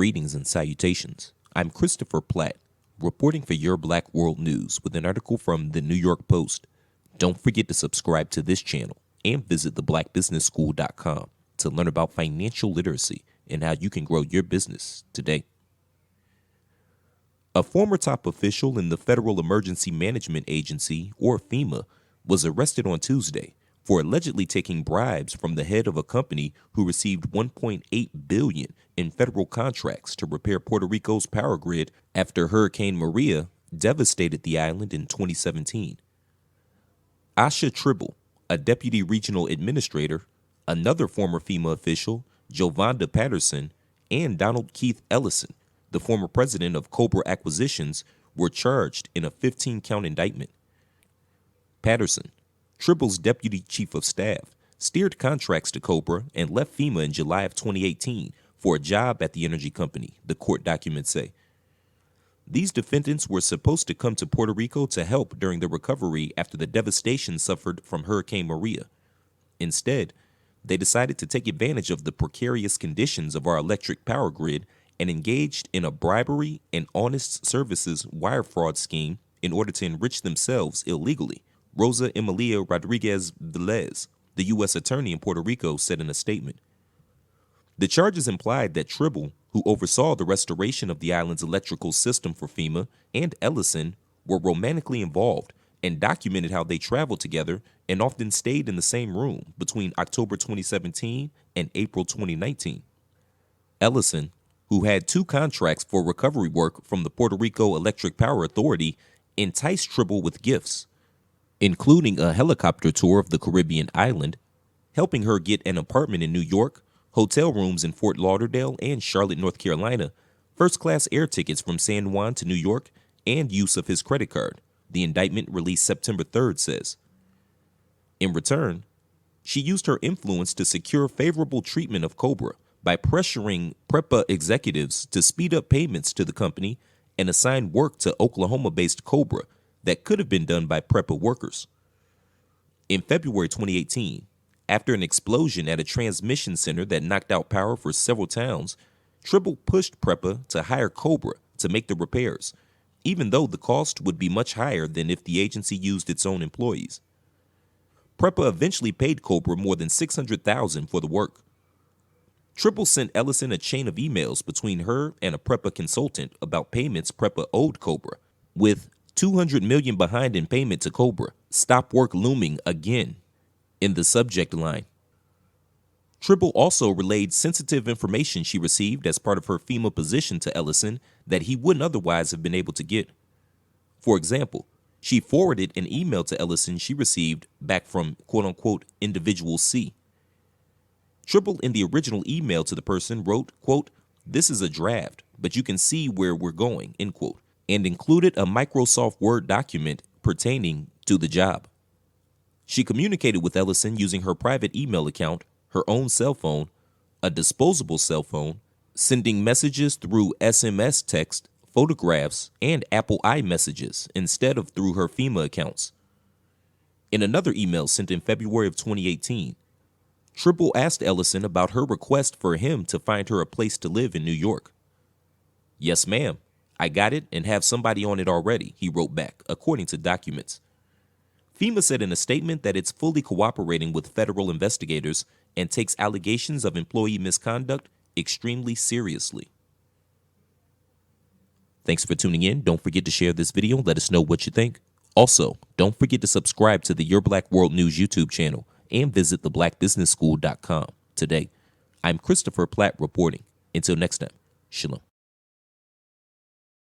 Greetings and salutations. I'm Christopher Platt, reporting for Your Black World News with an article from the New York Post. Don't forget to subscribe to this channel and visit theblackbusinessschool.com to learn about financial literacy and how you can grow your business today. A former top official in the Federal Emergency Management Agency, or FEMA, was arrested on Tuesday for allegedly taking bribes from the head of a company who received $1.8 billion in federal contracts to repair Puerto Rico's power grid after Hurricane Maria devastated the island in 2017. Asha Tribble, a deputy regional administrator, another former FEMA official, Jovanda Patterson, and Donald Keith Ellison, the former president of Cobra Acquisitions, were charged in a 15-count indictment. Patterson, Tribble's deputy chief of staff, steered contracts to Cobra and left FEMA in July of 2018 for a job at the energy company, the court documents say. These defendants were supposed to come to Puerto Rico to help during the recovery after the devastation suffered from Hurricane Maria. Instead, they decided to take advantage of the precarious conditions of our electric power grid and engaged in a bribery and honest services wire fraud scheme in order to enrich themselves illegally, Rosa Emilia Rodriguez Velez, the U.S. attorney in Puerto Rico, said in a statement. The charges implied that Tribble, who oversaw the restoration of the island's electrical system for FEMA, and Ellison were romantically involved and documented how they traveled together and often stayed in the same room between October 2017 and April 2019. Ellison, who had 2 contracts for recovery work from the Puerto Rico Electric Power Authority, enticed Tribble with gifts, including a helicopter tour of the Caribbean island, helping her get an apartment in New York, hotel rooms in Fort Lauderdale and Charlotte, North Carolina, first-class air tickets from San Juan to New York, and use of his credit card, the indictment released September 3rd says. In return, she used her influence to secure favorable treatment of Cobra by pressuring PREPA executives to speed up payments to the company and assign work to Oklahoma-based Cobra that could have been done by PREPA workers. In February 2018, after an explosion at a transmission center that knocked out power for several towns, Tribble pushed PREPA to hire Cobra to make the repairs, even though the cost would be much higher than if the agency used its own employees. PREPA eventually paid Cobra more than $600,000 for the work. Tribble sent Ellison a chain of emails between her and a PREPA consultant about payments PREPA owed Cobra, with $200 million behind in payment to Cobra, stop work looming again, in the subject line. Tribble also relayed sensitive information she received as part of her FEMA position to Ellison that he wouldn't otherwise have been able to get. For example, she forwarded an email to Ellison she received back from quote-unquote individual C. Tribble in the original email to the person wrote, quote, "This is a draft, but you can see where we're going," end quote, and included a Microsoft Word document pertaining to the job. She communicated with Ellison using her private email account, her own cell phone, a disposable cell phone, sending messages through SMS text, photographs, and Apple iMessages instead of through her FEMA accounts. In another email sent in February of 2018, Tribble asked Ellison about her request for him to find her a place to live in New York. "Yes, ma'am. I got it and have somebody on it already," he wrote back, according to documents. FEMA said in a statement that it's fully cooperating with federal investigators and takes allegations of employee misconduct extremely seriously. Thanks for tuning in. Don't forget to share this video. Let us know what you think. Also, don't forget to subscribe to the Your Black World News YouTube channel and visit theblackbusinessschool.com today. I'm Christopher Platt reporting. Until next time, shalom.